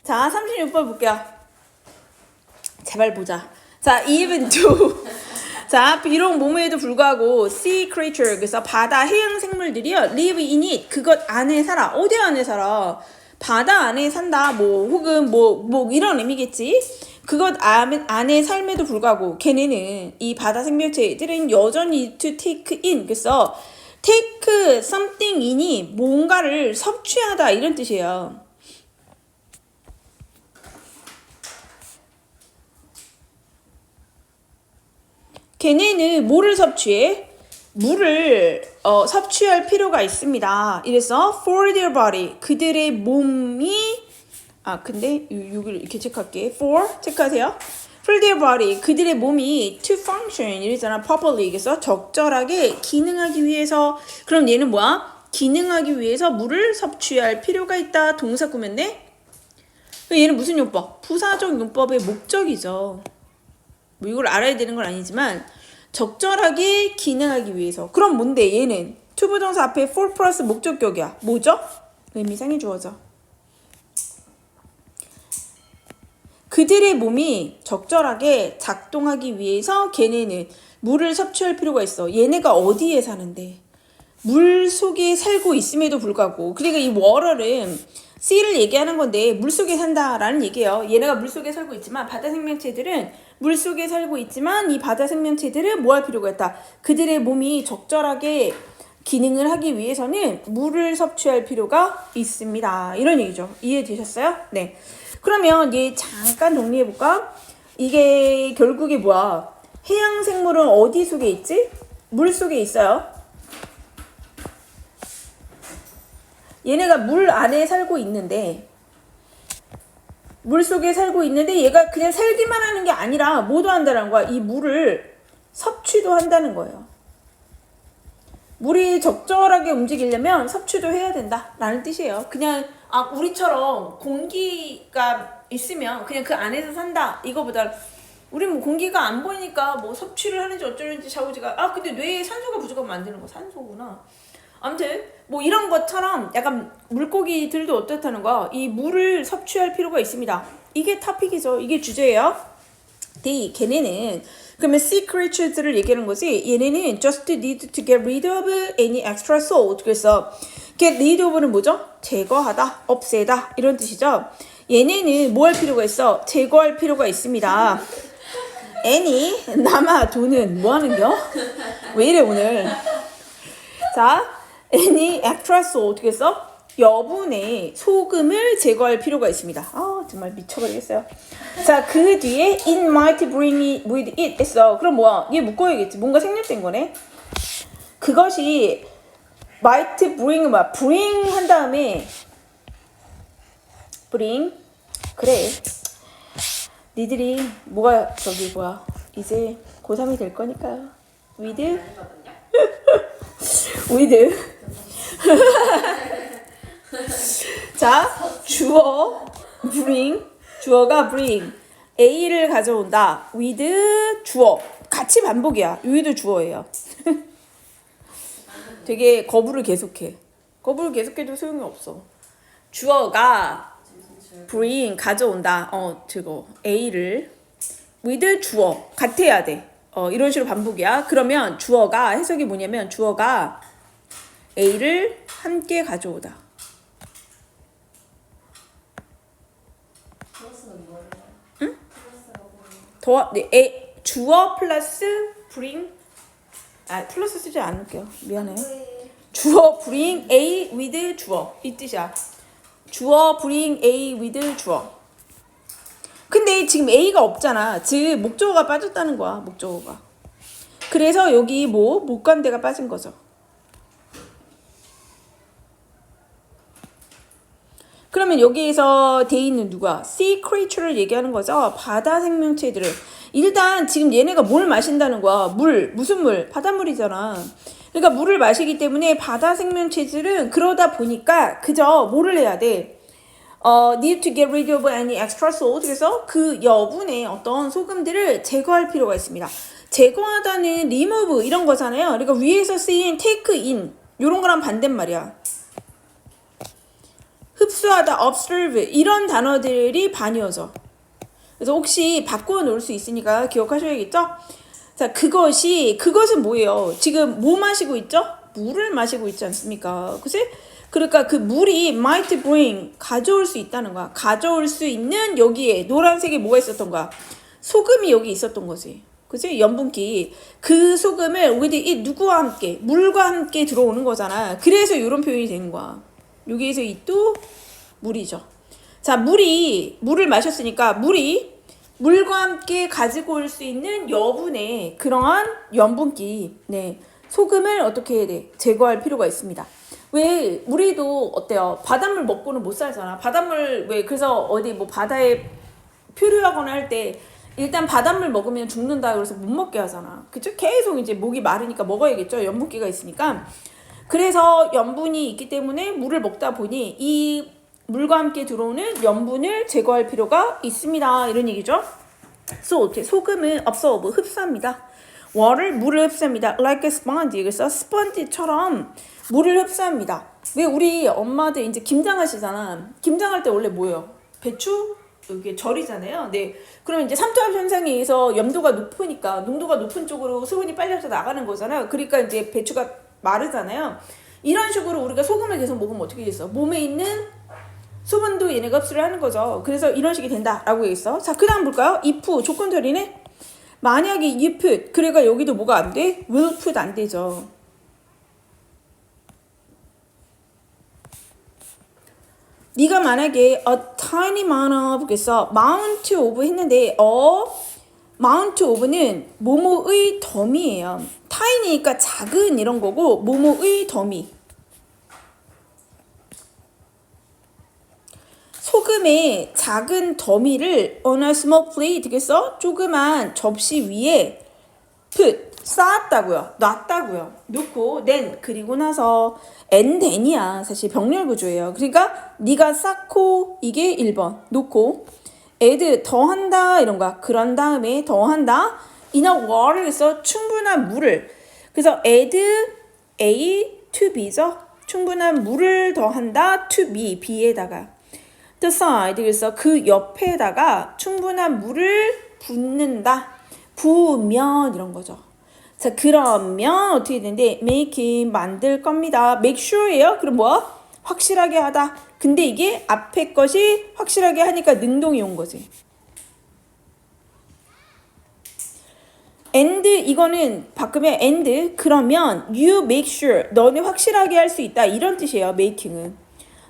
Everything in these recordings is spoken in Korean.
자, 36번 볼게요. 제발 보자. 자, even though. 자, 비록 뭐뭐에도 불구하고 sea creature, 그래서 바다 해양 생물들이요, live in it, 그것 안에 살아. 어디 안에 살아? 바다 안에 산다. 뭐 혹은 뭐 이런 의미겠지. 그것 안에 삶에도 불구하고 걔네는, 이 바다 생명체들은 여전히 to take in, 그래서 take something in이 뭔가를 섭취하다 이런 뜻이에요. 걔네는 뭐를 섭취해? 물을 섭취할 필요가 있습니다. 이래서 for their body, 그들의 몸이, 근데 여기를 이렇게 체크할게. for 체크하세요. for their body, 그들의 몸이 to function 이러잖아. properly, 그래서 적절하게 기능하기 위해서. 그럼 얘는 뭐야? 기능하기 위해서 물을 섭취할 필요가 있다. 동사 꾸몄네. 얘는 무슨 용법? 부사적 용법의 목적이죠. 뭐 이걸 알아야 되는 건 아니지만 적절하게 기능하기 위해서. 그럼 뭔데? 얘는 to 부정사 앞에 for 플러스 목적격이야. 뭐죠? 의미상의 주어져. 그들의 몸이 적절하게 작동하기 위해서 걔네는 물을 섭취할 필요가 있어. 얘네가 어디에 사는데? 물 속에 살고 있음에도 불구하고. 그러니까 이 water는 C를 얘기하는 건데 물속에 산다라는 얘기예요. 얘네가 물속에 살고 있지만, 바다 생명체들은 물속에 살고 있지만 이 바다 생명체들은 뭐 할 필요가 있다? 그들의 몸이 적절하게 기능을 하기 위해서는 물을 섭취할 필요가 있습니다. 이런 얘기죠. 이해되셨어요? 네. 그러면 얘 잠깐 정리해볼까? 이게 결국에 뭐야? 해양 생물은 어디 속에 있지? 물 속에 있어요. 얘네가 물 안에 살고 있는데, 물 속에 살고 있는데 얘가 그냥 살기만 하는 게 아니라 뭐도 한다는 거야. 이 물을 섭취도 한다는 거예요. 물이 적절하게 움직이려면 섭취도 해야 된다라는 뜻이에요. 그냥 우리처럼 공기가 있으면 그냥 그 안에서 산다 이거보다, 우리 뭐 공기가 안 보이니까 뭐 섭취를 하는지 어쩌는지 샤오지가 근데 뇌에 산소가 부족하면 안 되는 거 산소구나. 아무튼 뭐 이런 것처럼 약간 물고기들도 어떻다는 거야. 이 물을 섭취할 필요가 있습니다. 이게 토픽이죠. 이게 주제예요. 걔네는 그러면 sea creatures를 얘기하는 거지. 얘네는 just need to get rid of any extra salt. 그래서 get rid of는 뭐죠? 제거하다, 없애다 이런 뜻이죠. 얘네는 뭐 할 필요가 있어? 제거할 필요가 있습니다. any 남아 도는 뭐 하는겨? 왜 이래 오늘? 자, any extra salt 어떻게 써? 여분의 소금을 제거할 필요가 있습니다. 정말 미쳐버리겠어요. 자, 그 뒤에 it might bring it with it 했어. 그럼 뭐야? 얘 묶어야겠지. 뭔가 생략된 거네. 그것이 might bring 뭐야? bring 한 다음에 bring. 그래. 니들이 뭐가 이제 고3이 될 거니까요. with 자, 주어 bring, 주어가 bring, A를 가져온다. with 주어 같이 반복이야. with 주어예요. 되게 거부를 계속해. 거부를 계속해도 소용이 없어. 주어가 bring 가져온다. 저거 A를 with 주어 같아야 돼. 이런 식으로 반복이야. 그러면 주어가 해석이 뭐냐면 주어가 A를 함께 가져오다. 응? 주어 플러스 bring. 플러스 쓰지 않을게요. 미안해. 주어 bring A with 주어 이 뜻이야. 주어 bring A with 주어. 근데 지금 A가 없잖아. 즉 목적어가 빠졌다는 거야. 목적어가. 그래서 여기 목관대가 빠진 거죠. 그러면 여기에서 돼 있는 누가? sea creature를 얘기하는 거죠. 바다 생명체들을. 일단 지금 얘네가 뭘 마신다는 거야. 무슨 물? 바닷물이잖아. 그러니까 물을 마시기 때문에 바다 생명체들은 그러다 보니까 그저 뭐를 해야 돼? need to get rid of any extra salt. 그래서 그 여분의 어떤 소금들을 제거할 필요가 있습니다. 제거하다는 remove 이런 거잖아요. 그러니까 위에서 쓰인 take in 이런 거랑 반대말이야. 흡수하다, observe 이런 단어들이 반이어져. 그래서 혹시 바꾸어 놓을 수 있으니까 기억하셔야겠죠? 자, 그것은 뭐예요? 지금 뭐 마시고 있죠? 물을 마시고 있지 않습니까? 그치? 그러니까 그 물이 might bring, 가져올 수 있다는 거야. 가져올 수 있는 여기에 노란색에 뭐가 있었던 거야? 소금이 여기 있었던 거지. 그치? 염분기. 그 소금을 with 이 누구와 함께? 물과 함께 들어오는 거잖아. 그래서 이런 표현이 되는 거야. 여기에서 이 또 물이죠. 자, 물을 마셨으니까 물과 함께 가지고 올 수 있는 여분의 그러한 염분기. 네. 소금을 어떻게 해야 돼? 제거할 필요가 있습니다. 왜 우리도 어때요? 바닷물 먹고는 못 살잖아. 바닷물 왜 그래서 어디 뭐 바다에 표류하거나 할 때 일단 바닷물 먹으면 죽는다 그래서 못 먹게 하잖아. 그쵸? 계속 이제 목이 마르니까 먹어야겠죠. 염분기가 있으니까. 그래서 염분이 있기 때문에 물을 먹다 보니 이 물과 함께 들어오는 염분을 제거할 필요가 있습니다. 이런 얘기죠. 소금은 absorb, 흡수합니다. 물을 흡수합니다. Like a sponge. 그래서 스펀지처럼 물을 흡수합니다. 왜 우리 엄마들 이제 김장하시잖아. 김장할 때 원래 뭐예요? 배추? 이게 절이잖아요. 네. 그러면 이제 삼투압 현상에 의해서 염도가 높으니까 농도가 높은 쪽으로 수분이 빨리 흡수 나가는 거잖아요. 그러니까 이제 배추가 마르잖아요. 이런 식으로 우리가 소금을 계속 먹으면 어떻게 됐어? 몸에 있는 수분도 얘네가 흡수를 하는 거죠. 그래서 이런 식이 된다라고 얘기했어. 자, 그 다음 볼까요? if 조건절이네. 만약에 you put, 그러니까 여기도 뭐가 안 돼? will put 안 되죠. 네가 만약에 a tiny amount of 그래서 amount of 했는데 amount of는 뭐뭐의 덤이에요. tiny니까 작은 이런 거고 뭐뭐의 덤이. 소금의 작은 덤이를 on a small plate 되겠어? 조그만 접시 위에 put 쌓았다고요. 놨다고요. 놓고 then 그리고 나서 and then이야. 사실 병렬 구조예요. 그러니까 네가 쌓고 이게 1번 놓고 add 더한다 이런 거야. 그런 다음에 더한다 enough water에서 충분한 물을 그래서 add A to B죠. 충분한 물을 더한다 to B B에다가 the side 그래서 그 옆에다가 충분한 물을 붓는다. 부으면 이런 거죠. 자, 그러면 어떻게 되는데 make 만들 겁니다. make sure예요. 그럼 뭐? 확실하게 하다. 근데 이게 앞에 것이 확실하게 하니까 능동이 온 거지. and 이거는 바꾸면 and 그러면 you make sure 너는 확실하게 할 수 있다 이런 뜻이에요. making은.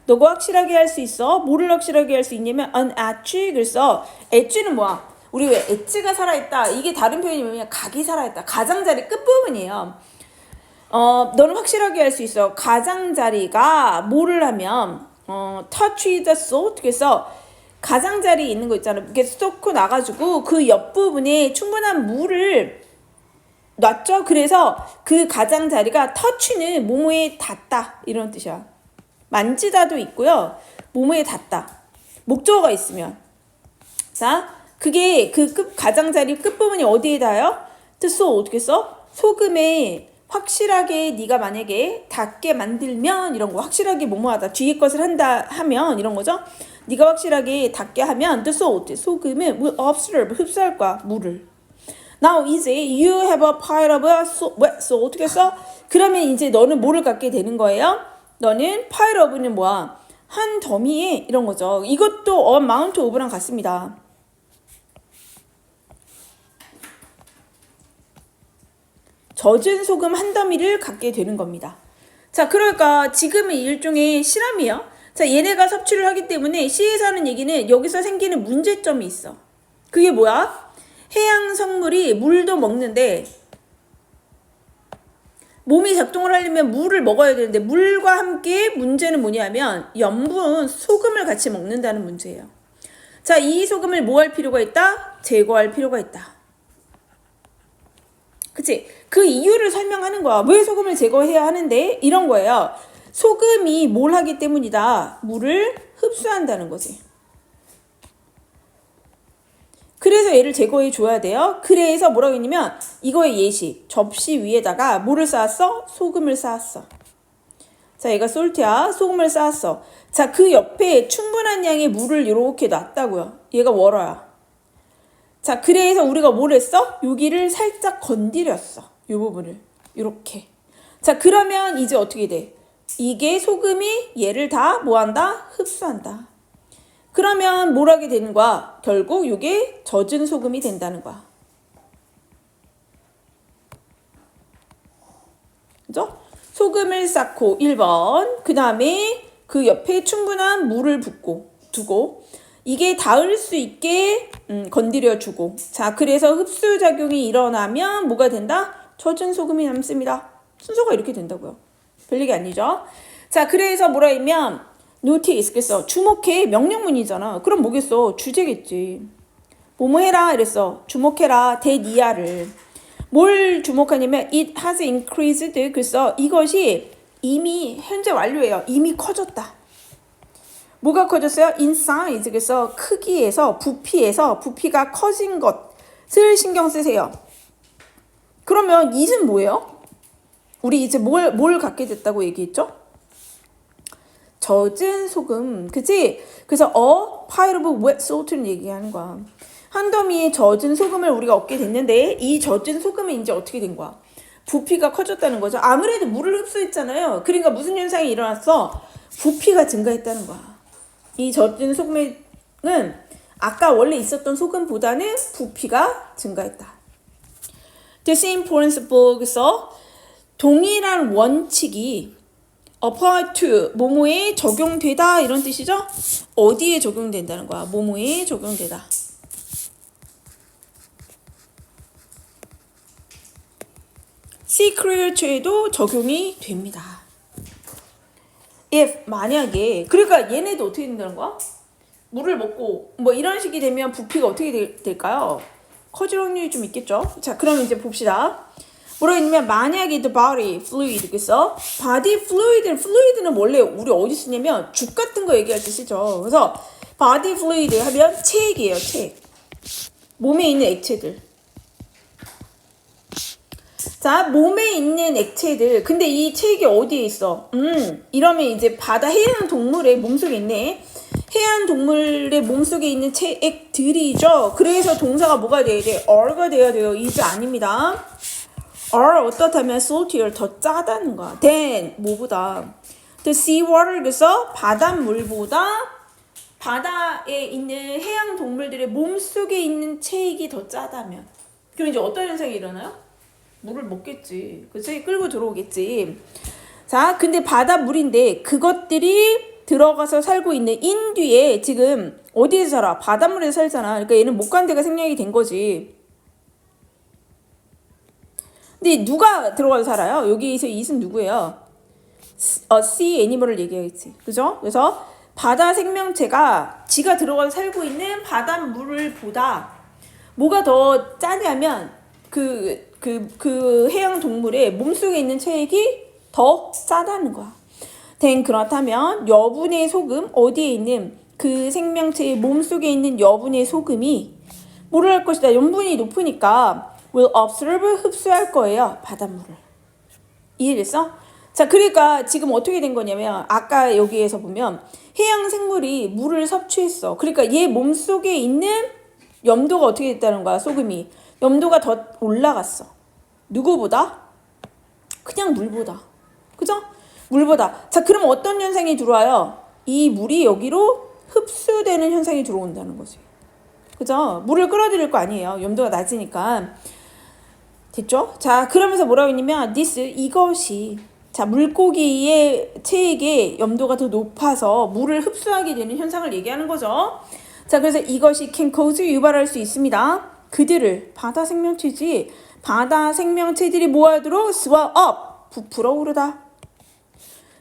너가 확실하게 할 수 있어. 뭐를 확실하게 할 수 있냐면 an edge 그래서 edge는 뭐야? 우리 왜 엣지가 살아있다. 이게 다른 표현이 뭐냐면 각이 살아있다. 가장자리 끝부분이에요. 너는 확실하게 할 수 있어. 가장자리가 뭐를 하면 touch the salt 그래서 가장자리 있는 거 있잖아. 이렇게 쏟고 나가지고 그 옆부분에 충분한 물을 놨죠. 그래서 그 가장자리가 touch는 뭐뭐에 닿다 이런 뜻이야. 만지다도 있고요. 뭐뭐에 닿다. 목적어가 있으면. 자, 그게 그 가장자리 끝부분이 어디에 닿아요? 뜻소 어떻게 써? 소금에 확실하게 네가 만약에 닿게 만들면 이런 거 확실하게 뭐뭐하다 뒤에 것을 한다 하면 이런 거죠. 네가 확실하게 닿게 하면 뜻소 어때? 소금은 will absorb 흡수할 거야 물을. Now 이제 you have a pile of so 어떻게 써? 그러면 이제 너는 뭐를 갖게 되는 거예요? 너는 pile of는 뭐야? 한 더미에 이런 거죠. 이것도 amount of랑 같습니다. 젖은 소금 한 더미를 갖게 되는 겁니다. 자, 그러니까 지금은 일종의 실험이에요. 자, 얘네가 섭취를 하기 때문에 C에서 하는 얘기는 여기서 생기는 문제점이 있어. 그게 뭐야? 해양 생물이 물도 먹는데 몸이 작동을 하려면 물을 먹어야 되는데 물과 함께 문제는 뭐냐면 염분, 소금을 같이 먹는다는 문제예요. 자, 이 소금을 뭐 할 필요가 있다? 제거할 필요가 있다. 그치? 그 이유를 설명하는 거야. 왜 소금을 제거해야 하는데? 이런 거예요. 소금이 뭘 하기 때문이다. 물을 흡수한다는 거지. 그래서 얘를 제거해 줘야 돼요. 그래서 뭐라고 했냐면 이거의 예시. 접시 위에다가 뭐를 쌓았어? 소금을 쌓았어. 자, 얘가 솔트야. 소금을 쌓았어. 자, 그 옆에 충분한 양의 물을 이렇게 놨다고요. 얘가 워러야. 자, 그래서 우리가 뭘 했어? 여기를 살짝 건드렸어. 이 부분을. 이렇게. 자, 그러면 이제 어떻게 돼? 이게 소금이 얘를 다 뭐한다? 흡수한다. 그러면 뭘 하게 되는 거야? 결국 이게 젖은 소금이 된다는 거야. 그죠? 소금을 쌓고 1번. 그 다음에 그 옆에 충분한 물을 두고 이게 닿을 수 있게 건드려주고. 자, 그래서 흡수작용이 일어나면 뭐가 된다? 젖은 소금이 남습니다. 순서가 이렇게 된다고요. 별얘기 아니죠? 자, 그래서 뭐라 하면 notice, 그래서 주목해. 명령문이잖아. 그럼 뭐겠어? 주제겠지. 뭐뭐 해라 이랬어. 주목해라. 대니아를. 뭘 주목하냐면 it has increased. 그래서 이것이 이미 현재 완료예요. 이미 커졌다. 뭐가 커졌어요? in size. 그래서 크기에서 부피가 커진 것을 신경 쓰세요. 그러면 it은 뭐예요? 우리 이제 뭘 갖게 됐다고 얘기했죠? 젖은 소금. 그치? 그래서 a pile of wet salt를 얘기하는 거야. 한 더미의 젖은 소금을 우리가 얻게 됐는데 이 젖은 소금이 이제 어떻게 된 거야? 부피가 커졌다는 거죠. 아무래도 물을 흡수했잖아요. 그러니까 무슨 현상이 일어났어? 부피가 증가했다는 거야. 이 젖은 소금은 아까 원래 있었던 소금보다는 부피가 증가했다. The same principle에서 동일한 원칙이 apply to 뭐뭐에 적용되다 이런 뜻이죠? 어디에 적용된다는 거야? 뭐뭐에 적용되다. secret에도 적용이 됩니다. if 만약에 그러니까 얘네도 어떻게 된다는 거야? 물을 먹고 뭐 이런 식이 되면 부피가 어떻게 될까요? 커질 확률이 좀 있겠죠. 자, 그럼 이제 봅시다. 뭐라고 했냐면 만약에 the body fluid 그래서 body fluid는 원래 우리 어디 쓰냐면 죽 같은 거 얘기할 때 쓰죠. 그래서 body fluid 하면 체액이에요. 체액. 몸에 있는 액체들. 자, 몸에 있는 액체들. 근데 이 체액이 어디에 있어? 이러면 이제 바다 해양 동물의 몸속에 있네. 해양 동물의 몸속에 있는 체액들이죠. 그래서 동사가 뭐가 돼야 돼? are가 돼야 돼요. is 아닙니다. are 어떻다면 saltier 더 짜다는 거야. than 뭐보다. the sea water 그래서 바닷물보다 바다에 있는 해양 동물들의 몸속에 있는 체액이 더 짜다면. 그럼 이제 어떤 현상이 일어나요? 물을 먹겠지. 그치? 끌고 들어오겠지. 자, 근데 바닷물인데 그것들이 들어가서 살고 있는 인뒤에 지금 어디에서 살아? 바닷물에서 살잖아. 그러니까 얘는 못 간 데가 생략이 된 거지. 근데 누가 들어가서 살아요? 여기에서 it은 누구예요? sea animal을 얘기하겠지. 그죠? 그래서 바다 생명체가 지가 들어가서 살고 있는 바닷물을 보다 뭐가 더 짜냐면 그 해양 동물의 몸속에 있는 체액이 더 짜다는 거야. 그렇다면 여분의 소금 어디에 있는 그 생명체의 몸속에 있는 여분의 소금이 뭐를 할 것이다. 염분이 높으니까 will absorb 흡수할 거예요. 바닷물을. 이해됐어? 자, 그러니까 지금 어떻게 된 거냐면 아까 여기에서 보면 해양 생물이 물을 섭취했어. 그러니까 얘 몸속에 있는 염도가 어떻게 됐다는 거야. 소금이. 염도가 더 올라갔어. 누구보다? 그냥 물보다. 그죠? 물보다. 자, 그럼 어떤 현상이 들어와요? 이 물이 여기로 흡수되는 현상이 들어온다는 거지. 그죠? 물을 끌어들일 거 아니에요. 염도가 낮으니까. 됐죠? 자, 그러면서 뭐라고 했냐면 이것이 자, 물고기의 체액의 염도가 더 높아서 물을 흡수하게 되는 현상을 얘기하는 거죠. 자, 그래서 이것이 can cause 유발할 수 있습니다. 그들을 바다 생명체지 바다 생명체들이 뭐하도록 swell up 부풀어 오르다.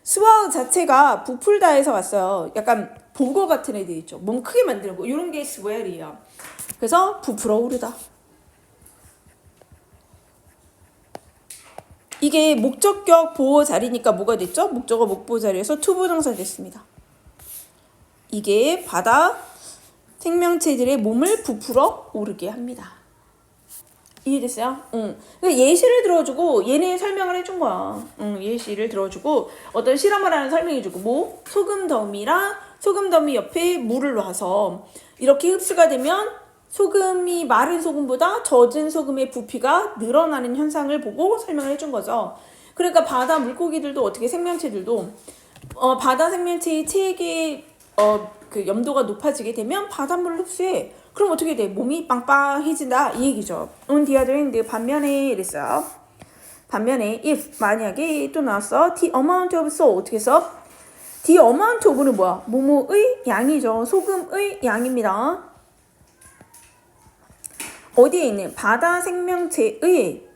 swell 자체가 부풀다에서 왔어요. 약간 보거 같은 애들 있죠. 몸 크게 만드는 거 이런 게 swell이에요. 그래서 부풀어 오르다. 이게 목적격 보호 자리니까 뭐가 됐죠? 목적어 목보호 자리에서 투부정사 됐습니다. 이게 바다 생명체들의 몸을 부풀어 오르게 합니다. 이해됐어요? 응. 그러니까 예시를 들어주고 얘네 설명을 해준 거야. 응, 예시를 들어주고 어떤 실험을 하는 설명해주고 뭐 소금 더미랑 소금 더미 옆에 물을 놔서 이렇게 흡수가 되면 소금이 마른 소금보다 젖은 소금의 부피가 늘어나는 현상을 보고 설명을 해준 거죠. 그러니까 바다 물고기들도 어떻게 생명체들도 바다 생명체의 체액의 그 염도가 높아지게 되면 바닷물을 흡수해. 그럼 어떻게 돼? 몸이 빵빵해진다 이 얘기죠. On the other hand, 반면에 이랬어요. 반면에 if 만약에 또 나왔어. The amount of salt 어떻게 써? The amount of는 뭐야? 뭐뭐의 양이죠. 소금의 양입니다. 어디에 있는? 바다 생명체의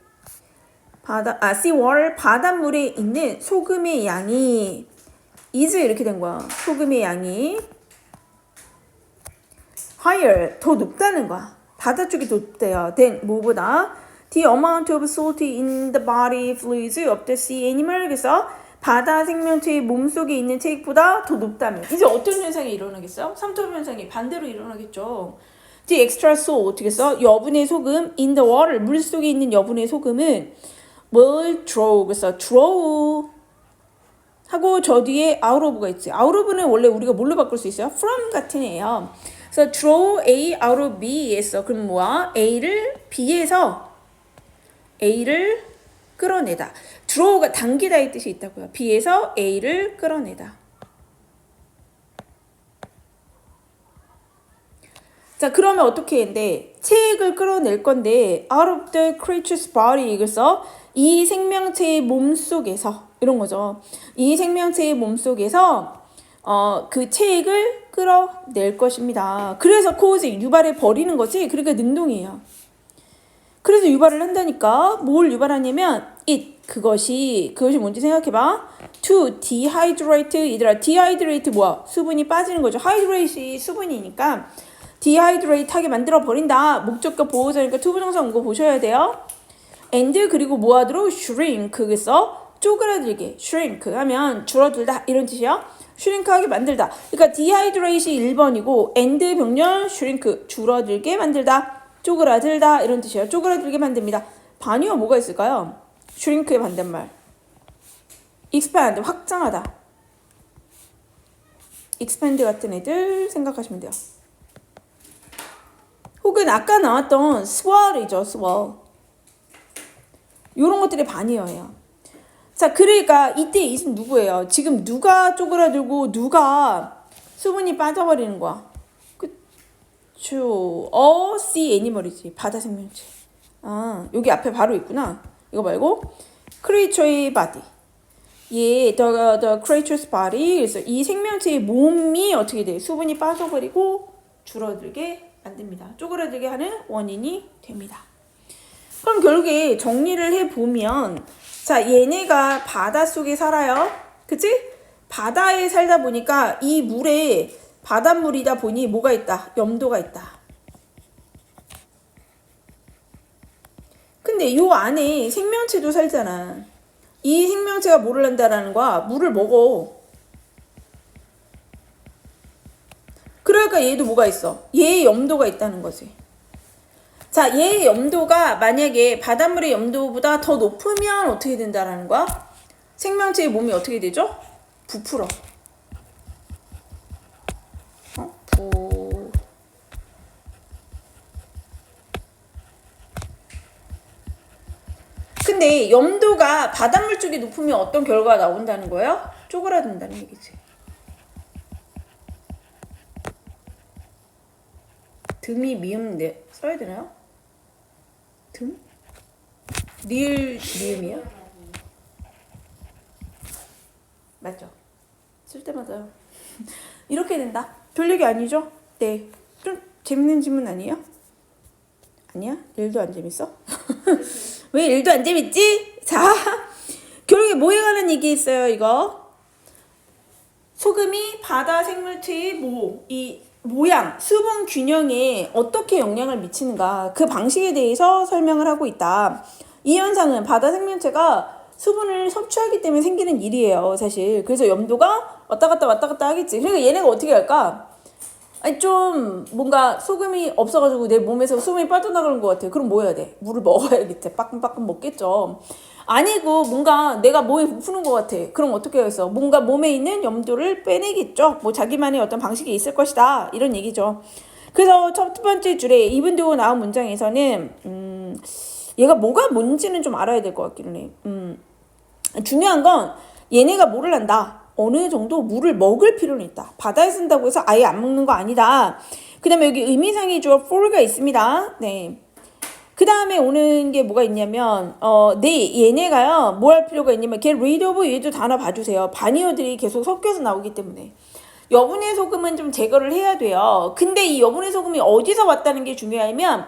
seawater 바닷물에 있는 소금의 양이 is 이렇게 된 거야. 소금의 양이 higher 더 높다는 거야. 바다 쪽이 더 높대요. than 뭐보다 the amount of salt in the body fluids of the sea animal. 그래서 바다 생명체의 몸속에 있는 체액보다 더 높다면 이제 어떤 현상이 일어나겠어요? 삼투압 현상이 반대로 일어나겠죠. the extra salt 어떻게 써? 여분의 소금 in the water 물속에 있는 여분의 소금은 will draw. 그래서 draw 하고 저 뒤에 out of가 있지. out of는 원래 우리가 뭘로 바꿀 수 있어요? from 같은 애예요. 그래서 draw A out of B 했어. 그럼 뭐야? A를 B에서 A를 끌어내다. draw가 당기다 이 뜻이 있다고요. B에서 A를 끌어내다. 자, 그러면 어떻게 했는데 체액을 끌어낼 건데 out of the creature's body. 그래서 이 생명체의 몸속에서 이런 거죠. 이 생명체의 몸속에서 그 체액을 끌어낼 것입니다. 그래서 cause 유발해 버리는 거지. 그러니까 능동이에요. 그래서 유발을 한다니까 뭘 유발하냐면 그것이 뭔지 생각해봐. to dehydrate 얘들아 dehydrate 뭐야? 수분이 빠지는 거죠. hydrate이 수분이니까 dehydrate 하게 만들어 버린다. 목적과 보호자니까 투부정사 온 거 보셔야 돼요. and 그리고 뭐하도록 shrink 그래서 쪼그라들게 shrink 하면 줄어들다 이런 뜻이야. shrink 하게 만들다. 그러니까 dehydrate이 1번이고 and 병렬 shrink 줄어들게 만들다. 쪼그라들다 이런 뜻이에요. 쪼그라들게 만듭니다. 반이와 뭐가 있을까요? shrink의 반대말 expand 확장하다. expand 같은 애들 생각하시면 돼요. 혹은 아까 나왔던 swell이죠. swell. 이런 것들이 반이에요. 자, 그러니까 이때 이은 누구예요? 지금 누가 쪼그라들고 누가 수분이 빠져버리는 거야. 그쵸. sea 애니멀이지. 바다 생명체. 여기 앞에 바로 있구나. 이거 말고 creature의 body. the creature's body. 그래서 이 생명체의 몸이 어떻게 돼? 수분이 빠져버리고 줄어들게 만듭니다. 쪼그라들게 하는 원인이 됩니다. 그럼 결국에 정리를 해보면 자, 얘네가 바닷속에 살아요. 그치? 바다에 살다 보니까 이 물에 바닷물이다 보니 뭐가 있다? 염도가 있다. 근데 요 안에 생명체도 살잖아. 이 생명체가 뭐를 한다라는 거야? 물을 먹어. 그러니까 얘도 뭐가 있어? 얘의 염도가 있다는 거지. 자, 얘의 염도가 만약에 바닷물의 염도보다 더 높으면 어떻게 된다라는 거야? 생명체의 몸이 어떻게 되죠? 부풀어. 근데 염도가 바닷물 쪽이 높으면 어떤 결과가 나온다는 거예요? 쪼그라든다는 얘기지. 듬이 미음 써야 되나요? 듬? 리을 미음이야? 맞죠? 쓸 때마다요. 이렇게 된다. 별 얘기 아니죠? 네. 좀 재밌는 질문 아니에요? 아니야? 일도 안 재밌어? 왜 일도 안 재밌지? 자, 결국에 뭐에 관한 얘기 있어요, 이거? 소금이 바다 생물체의 이 모양, 수분 균형에 어떻게 영향을 미치는가 그 방식에 대해서 설명을 하고 있다. 이 현상은 바다 생명체가 수분을 섭취하기 때문에 생기는 일이에요, 사실. 그래서 염도가 왔다 갔다 하겠지. 그러니까 얘네가 어떻게 할까? 아니 좀 뭔가 소금이 없어가지고 내 몸에서 소금이 빠져나가는 것 같아. 그럼 뭐 해야 돼? 물을 먹어야겠지. 빠끔빠끔 먹겠죠. 아니고 뭔가 내가 몸이 부푸는 것 같아. 그럼 어떻게 해서 뭔가 몸에 있는 염도를 빼내겠죠. 뭐 자기만의 어떤 방식이 있을 것이다. 이런 얘기죠. 그래서 첫 번째 줄에 이분도 나온 문장에서는 얘가 뭐가 뭔지는 좀 알아야 될 것 같기는 해. 중요한 건 얘네가 뭐를 한다. 어느 정도 물을 먹을 필요는 있다. 바다에 쓴다고 해서 아예 안 먹는 거 아니다. 그 다음에 여기 의미상의 주어 for가 있습니다. 네. 그 다음에 오는 게 뭐가 있냐면 네 얘네가요 뭐 할 필요가 있냐면 get rid of 얘도 단어 봐주세요. 반이어들이 계속 섞여서 나오기 때문에 여분의 소금은 좀 제거를 해야 돼요. 근데 이 여분의 소금이 어디서 왔다는 게 중요하면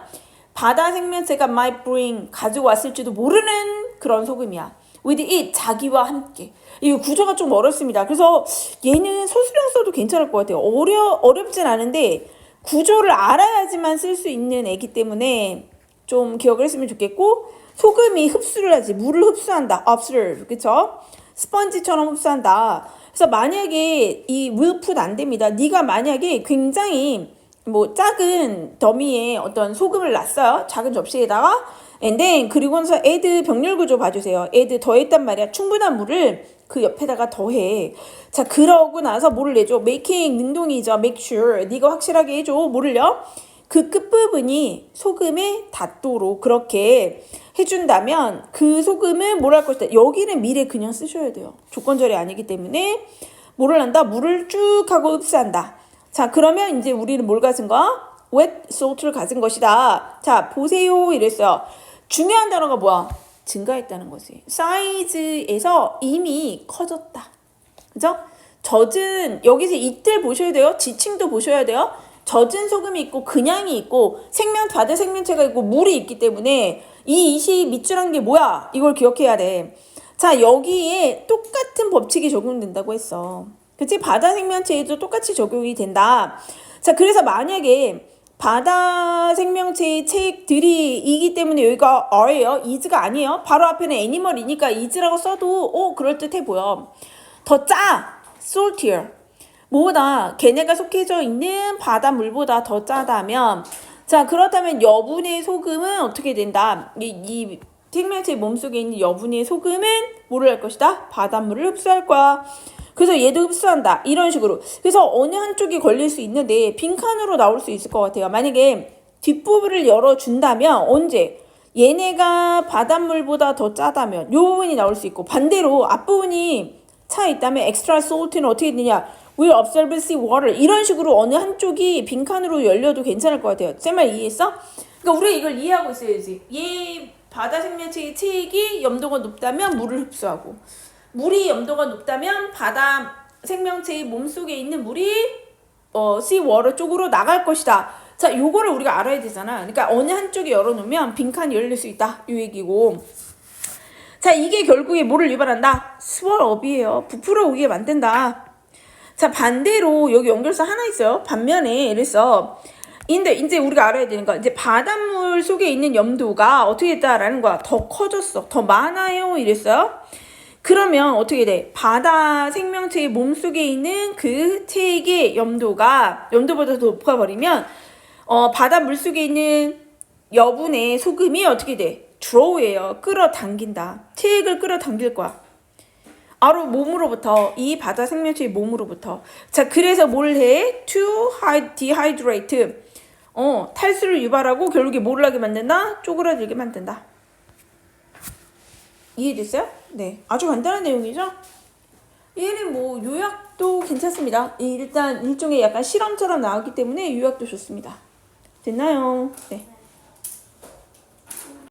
바다 생명체가 might bring 가져왔을지도 모르는 그런 소금이야. with it 자기와 함께. 이 구조가 좀 어렵습니다. 그래서 얘는 소수령 써도 괜찮을 것 같아요. 어렵진 않은데 구조를 알아야지만 쓸 수 있는 애기 때문에 좀 기억을 했으면 좋겠고 소금이 흡수를 하지 물을 흡수한다. observe 그쵸? 스펀지처럼 흡수한다. 그래서 만약에 이 will put 안 됩니다. 네가 만약에 굉장히 뭐 작은 더미에 어떤 소금을 놨어요. 작은 접시에다가 and then 그리고서 add 병렬 구조 봐주세요. add 더했단 말이야. 충분한 물을 그 옆에다가 더해. 자 그러고 나서 뭐를 내줘? making 능동이죠. make sure 네가 확실하게 해줘. 뭐를요? 그 끝부분이 소금에 닿도록 그렇게 해준다면 그 소금은 뭘 할 것이다. 여기는 미래 그냥 쓰셔야 돼요. 조건절이 아니기 때문에 뭐를 한다? 물을 쭉 하고 흡수한다. 자 그러면 이제 우리는 뭘 가진 거야? wet salt를 가진 것이다. 자 보세요 이랬어요. 중요한 단어가 뭐야? 증가했다는 거지. 사이즈에서 이미 커졌다. 그죠? 젖은 여기서 이틀 보셔야 돼요. 지층도 보셔야 돼요. 젖은 소금이 있고 그냥이 있고 바다 생명체가 있고 물이 있기 때문에 이 이시 밑줄한 게 뭐야? 이걸 기억해야 돼. 자 여기에 똑같은 법칙이 적용된다고 했어. 그치? 바다 생명체에도 똑같이 적용이 된다. 자 그래서 만약에 바다 생명체의 책들이 이기 때문에 여기가 are예요. is가 아니에요. 바로 앞에는 animal이니까 is라고 써도 그럴듯해 보여. 더 짜. saltier. 뭐보다 걔네가 속해져 있는 바닷물보다 더 짜다면 자 그렇다면 여분의 소금은 어떻게 된다? 이 생명체 몸속에 있는 여분의 소금은 뭐를 할 것이다? 바닷물을 흡수할 거야. 그래서 얘도 흡수한다. 이런 식으로. 그래서 어느 한쪽이 걸릴 수 있는데 빈칸으로 나올 수 있을 것 같아요. 만약에 뒷부분을 열어준다면 언제? 얘네가 바닷물보다 더 짜다면 이 부분이 나올 수 있고 반대로 앞부분이 차 있다면 extra salt는 어떻게 되냐? will absorb sea water 이런 식으로 어느 한쪽이 빈칸으로 열려도 괜찮을 것 같아요. 제 말 이해했어? 그러니까 우리가 이걸 이해하고 있어야지. 얘 바다 생명체의 체액이 염도가 높다면 물을 흡수하고 물이 염도가 높다면 바다 생명체의 몸속에 있는 물이 sea water 쪽으로 나갈 것이다. 자, 요거를 우리가 알아야 되잖아. 그러니까 어느 한쪽이 열어놓으면 빈칸이 열릴 수 있다. 요 얘기고. 자, 이게 결국에 뭐를 유발한다? swellup이에요. 부풀어 오게 만든다. 자 반대로 여기 연결사 하나 있어요. 반면에 이래서 근데 이제 우리가 알아야 되는 거 이제 바닷물 속에 있는 염도가 어떻게 됐다라는 거야. 더 커졌어. 더 많아요. 이랬어요. 그러면 어떻게 돼? 바다 생명체의 몸속에 있는 그 체액의 염도보다 더 높아버리면 바닷물 속에 있는 여분의 소금이 어떻게 돼? draw예요. 끌어당긴다. 체액을 끌어당길 거야. 바로 몸으로부터 이 바다 생명체의 몸으로부터 자 그래서 뭘 해? to dehydrate 탈수를 유발하고 결국에 뭐를 하게 만든다? 쪼그라들게 만든다. 이해됐어요? 네 아주 간단한 내용이죠. 얘는 뭐 요약도 괜찮습니다. 일단 일종의 약간 실험처럼 나왔기 때문에 요약도 좋습니다. 됐나요? 네.